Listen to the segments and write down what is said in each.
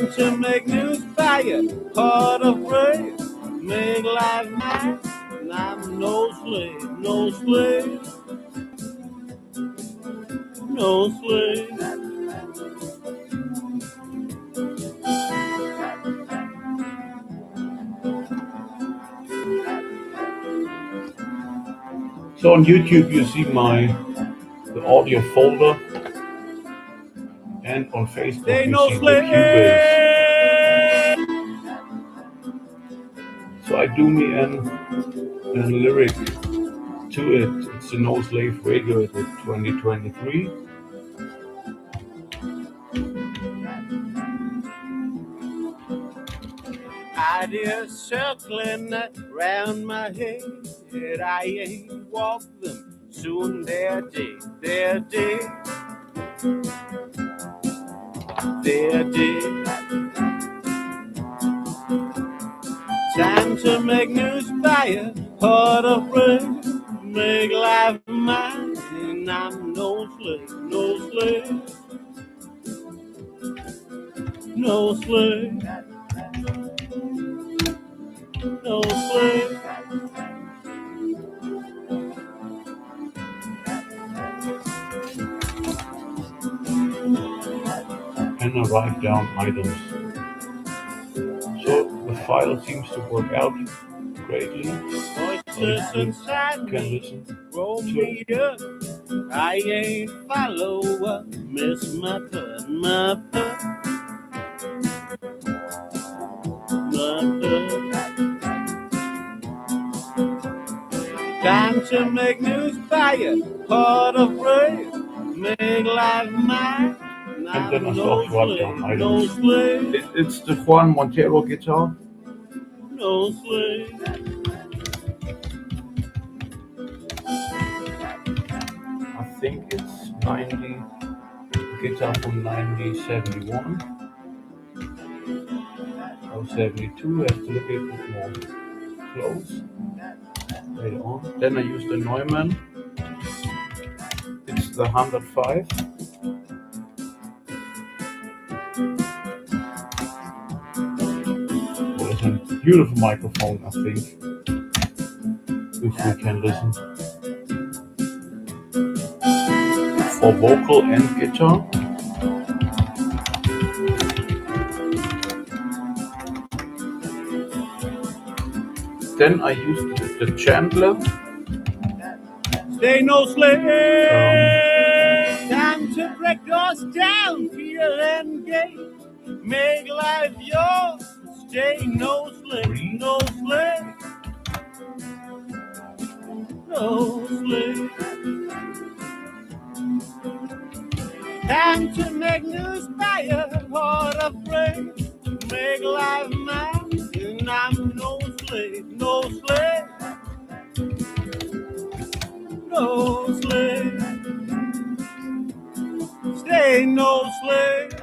Time to make news by it, heart afraid, make life mine. And I'm no slave, no slave, no slave. So on YouTube you see the audio folder, and on Facebook you see the Cubase. So I do me a lyric to it. It's a No Slave Radio with 2023. Ideas circling round my head. I ain't walk them, soon their day, their day, their day. Time to make news by it, heart afraid, make life mine. And I'm no slave, no slave, no slave, no slave. And I write down items. So the file seems to work out greatly. Listen, can listen. Roll me up. I ain't follower, miss my put, my put, my put. Time to make news by it, heart afraid, make life mine. And then I start to write down items. It's the Juan Montero guitar. No slave. I think it's 90 guitar from 1971 or 72. I have to look at it more close later on. Then I use the Neumann. It's the 105. Well, it's a beautiful microphone, I think, if we can listen. For vocal and guitar. Then I used the Chandler. Stay no slave. Time to break doors down, feel and gay. Make life yours. Stay no slave, no slave, no slave. Time to make news by a heart afraid, make life mine, and I'm no slave, no slave, no slave. Stay no slave.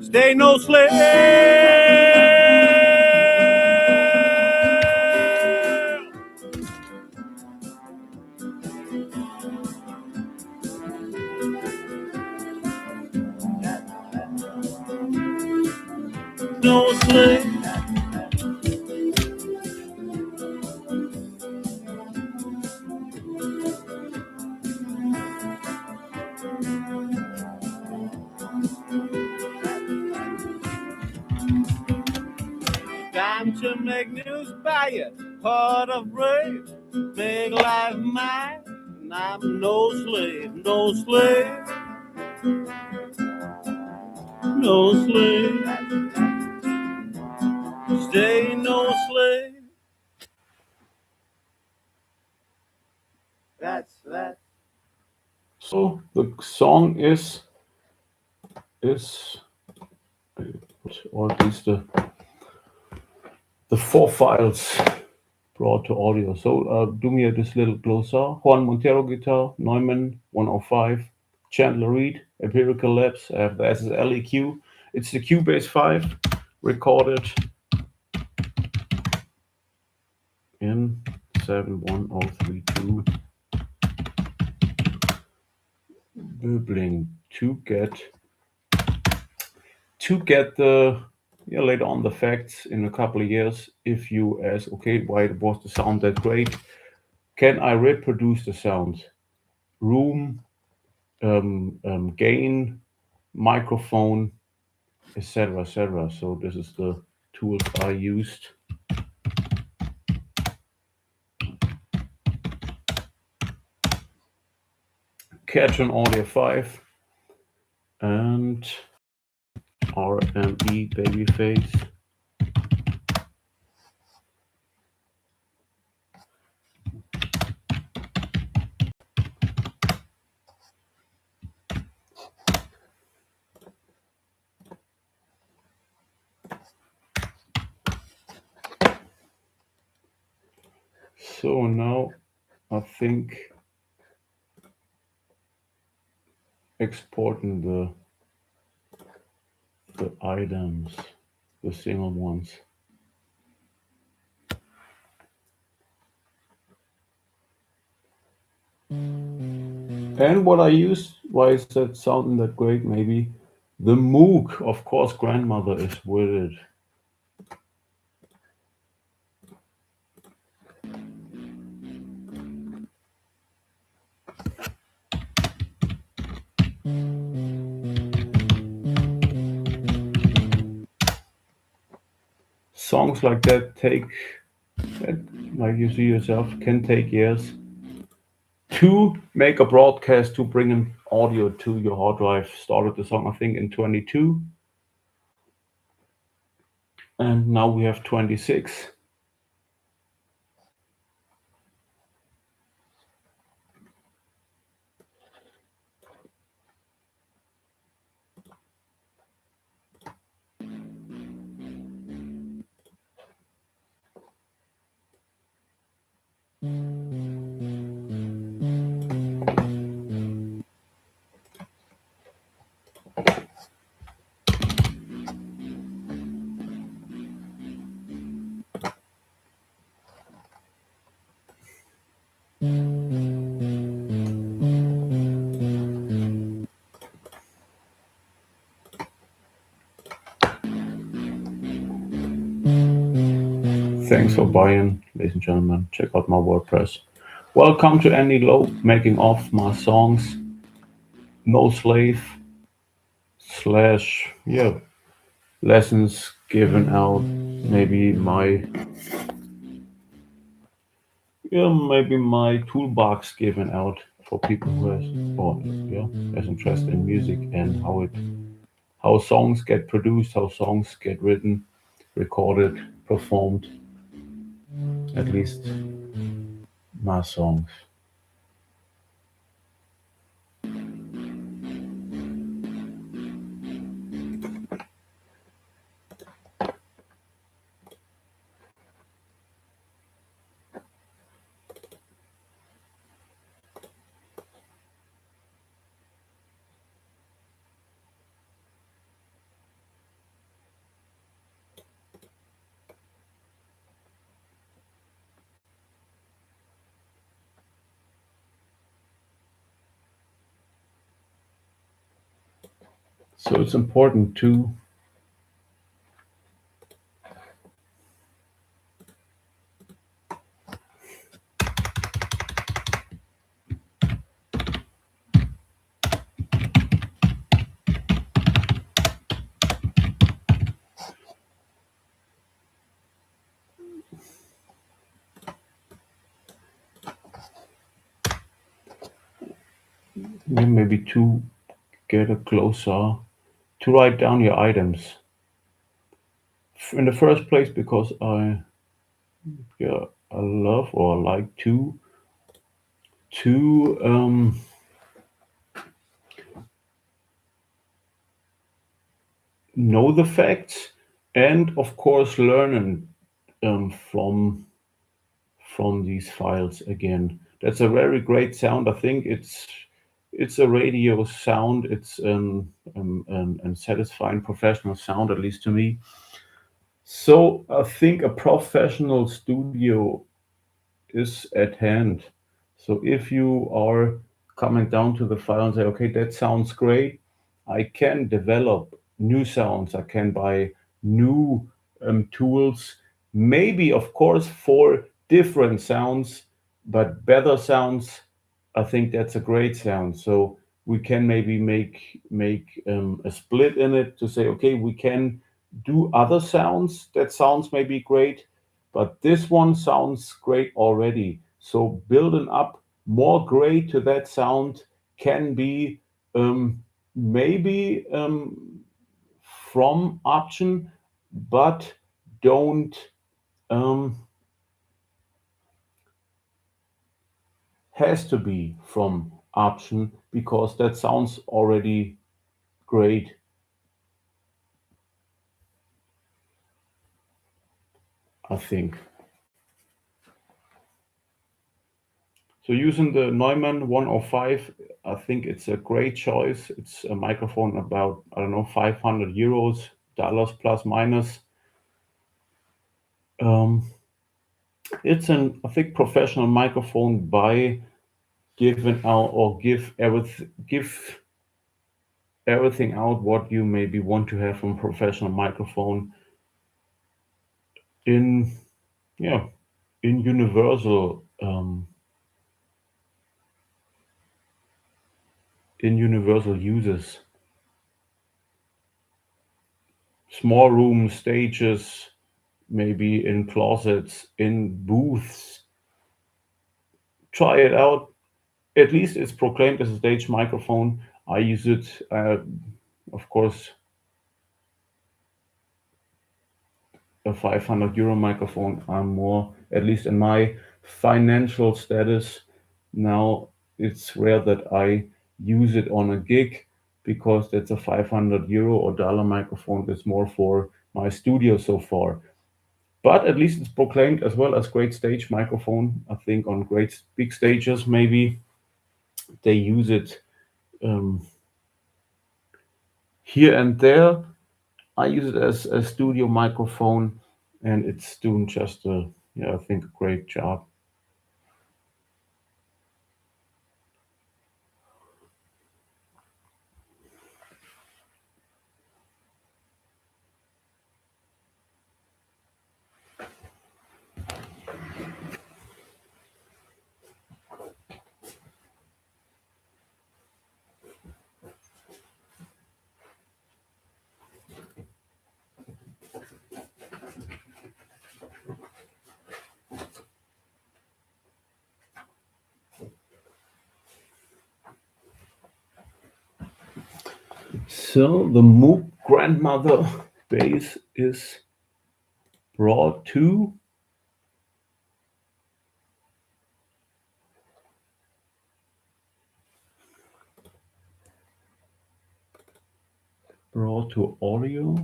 Stay no slave. No slave. Time to make news by it, heart afraid, make life mine, and I'm no slave, no slave, no slave, stay no slave. That's that. So the song is or at least the 4 files brought to audio. So do me this little glossar. Juan Montero guitar, Neumann 105, Chandler Reed, Empirical Labs. I have the SSL EQ. It's the Cubase 5, recorded 71032 burbling to get the later on the facts in a couple of years. If you ask, okay, why was the sound that great? Can I reproduce the sound? Room, gain, microphone, etc., etc. So this is the tools I used. Catch-on Audio 5 and RME Babyface. So now I think exporting the items, the single ones. And what I use, why is that sounding that great? Maybe the Moog, of course, grandmother is with it. Songs like that like you see yourself, can take years to make a broadcast, to bring an audio to your hard drive. Started the song, I think, in 22, and now we have 26. Thanks for buying, ladies and gentlemen. Check out my WordPress. Welcome to Andy Lowe, making of my songs. No slave slash lessons given out. Maybe my toolbox given out for people who has interest in music and how songs get produced, how songs get written, recorded, performed. At least my songs. So it's important to maybe to get a closer to write down your items. In the first place, because I love or like to know the facts, and of course learning from these files again. That's a very great sound. I think it's a radio sound. It's an satisfying professional sound, at least to me. So I think a professional studio is at hand. So if you are coming down to the file and say, okay, that sounds great, I can develop new sounds, I can buy new tools, maybe, of course, for different sounds, but better sounds. I think that's a great sound. So we can maybe make a split in it to say, okay, we can do other sounds that sounds maybe great, but this one sounds great already. So building up more great to that sound can be maybe from option, but don't um, has to be from option because that sounds already great, I think. So using the Neumann 105, I think it's a great choice. It's a microphone about, I don't know, 500 euros, dollars plus minus. Um, it's an, I think, professional microphone by giving out or give everything out what you maybe want to have from a professional microphone in, yeah, in universal uses. Small rooms, stages, maybe in closets, in booths. Try it out. At least it's proclaimed as a stage microphone. I use it, of course, a 500 euro microphone. I'm more, at least in my financial status now, it's rare that I use it on a gig because that's a 500 euro or dollar microphone. It's more for my studio so far. But at least it's proclaimed as well as great stage microphone. I think on great big stages, maybe they use it um, here and there. I use it as a studio microphone, and it's doing just a, yeah, I think a great job. So the Moog grandmother bass is brought to audio.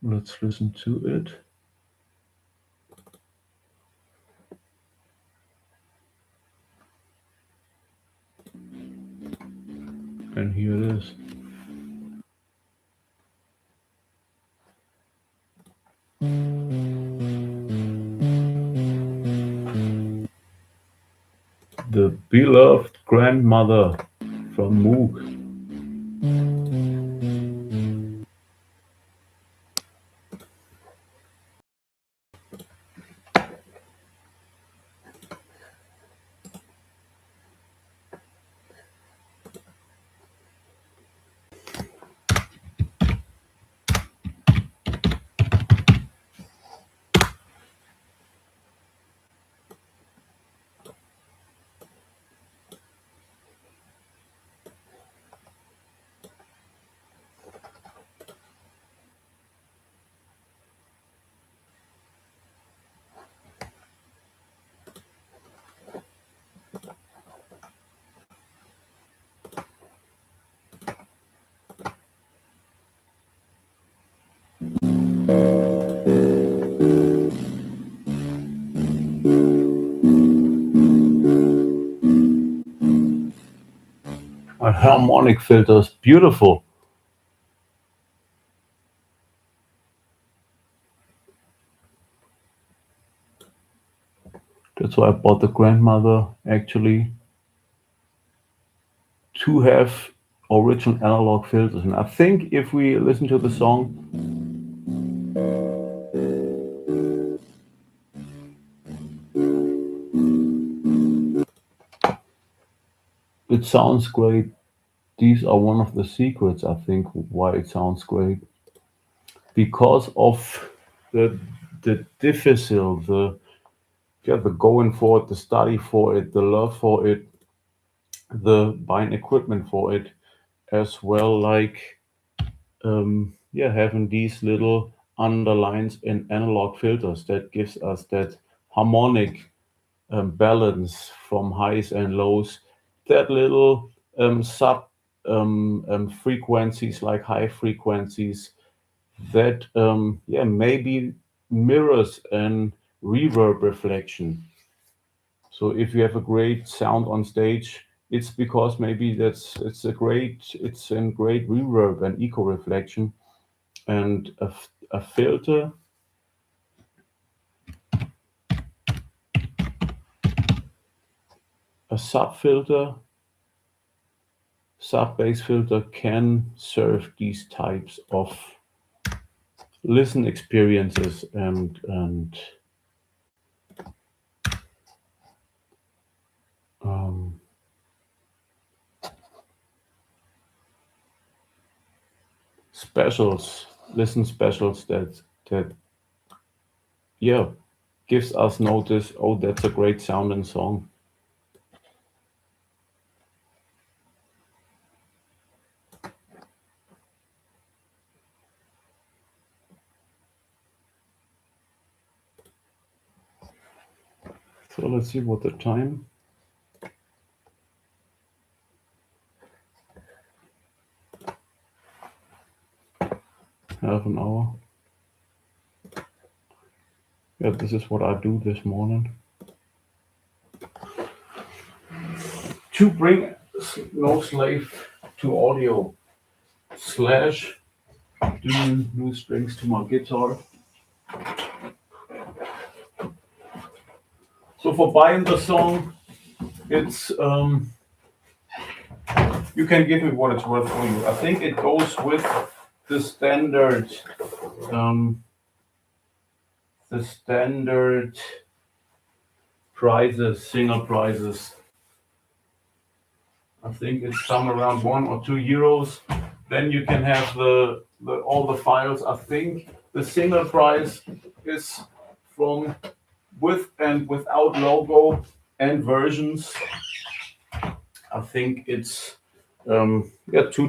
Let's listen to it. And here it is. The beloved grandmother from Moog. harmonic filters, beautiful. That's why I bought the grandmother actually to have original analog filters. And I think if we listen to the song, it sounds great. These are one of the secrets, I think, why it sounds great. Because of the difficile, the going for it, the study for it, the love for it, the buying equipment for it, as well like having these little underlines in analog filters that gives us that harmonic balance from highs and lows, that little sub frequencies like high frequencies that maybe mirrors and reverb reflection. So if you have a great sound on stage, it's because maybe it's in great reverb and echo reflection, and a filter, a sub filter, sub bass filter can serve these types of listen experiences and um, specials, listen specials that yeah gives us notice. Oh, that's a great sounding song. So let's see what the time. Half an hour. Yeah, this is what I do this morning. To bring no slave to audio slash do new strings to my guitar. So for buying the song, it's you can give me what it's worth for you. I think it goes with the standard um, the standard prices, single prices. I think it's somewhere around €1 or €2. Then you can have the all the files. I think the single price is from with and without logo and versions. I think it's €2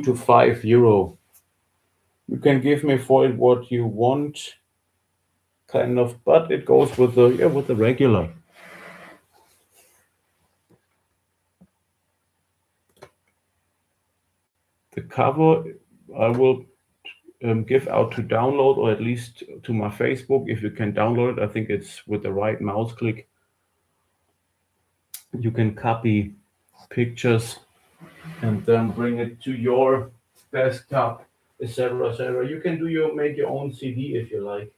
to €5. You can give me for it what you want, kind of, but it goes with the regular. The cover I will give out to download, or at least to my Facebook if you can download it. I think it's with the right mouse click. You can copy pictures and then bring it to your desktop, etc., etc. You can make your own CD if you like.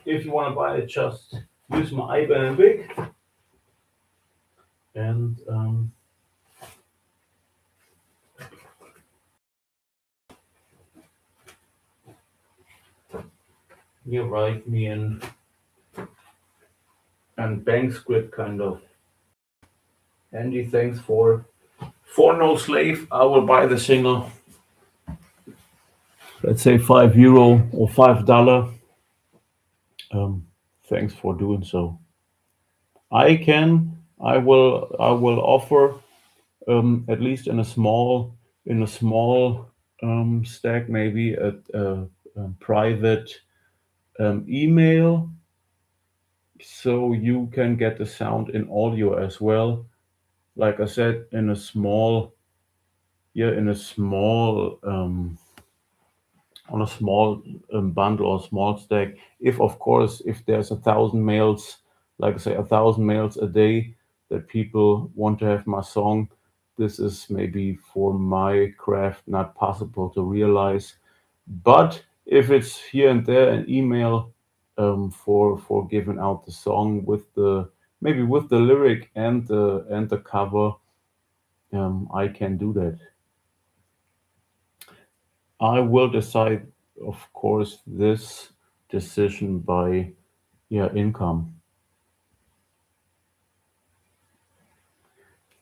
If you want to buy it, just use my IBAN and BIC, and you write me in and bank script kind of. Andy, thanks for no slave. I will buy the single. Let's say €5 or $5. Thanks for doing so. I will offer at least in a small stack, maybe a private email, so you can get the sound in audio as well. Like I said, in a small on a small bundle or small stack. If of course if there's 1,000 mails, like I say, 1,000 mails a day that people want to have my song. This is maybe for my craft not possible to realize. But if it's here and there an email for giving out the song with the maybe with the lyric and the cover, I can do that. I will decide, of course, this decision by income.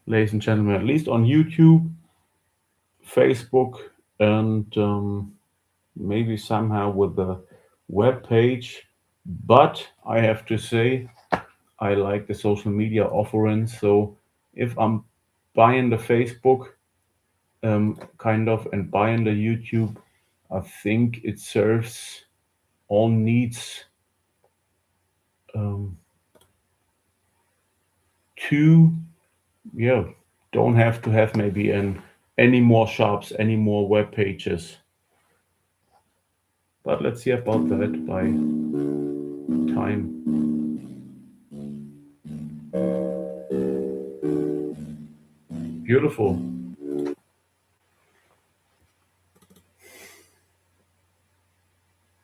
Ladies and gentlemen, at least on YouTube, Facebook, and maybe somehow with the web page. But I have to say, I like the social media offerings. So if I'm buying the Facebook, kind of, and buying the YouTube, I think it serves all needs um, to, yeah, don't have to have maybe any more shops, any more web pages. But let's see about that by time. Beautiful.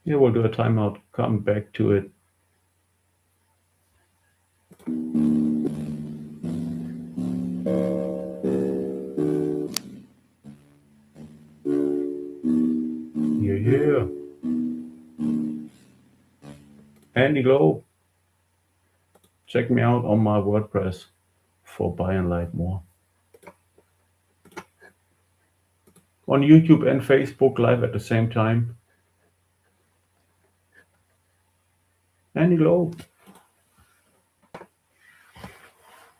Yeah, we'll do a timeout. Come back to it. Yeah, yeah. Andy Low. Check me out on my WordPress for Buy and Like More. On YouTube and Facebook live at the same time. Andy Low.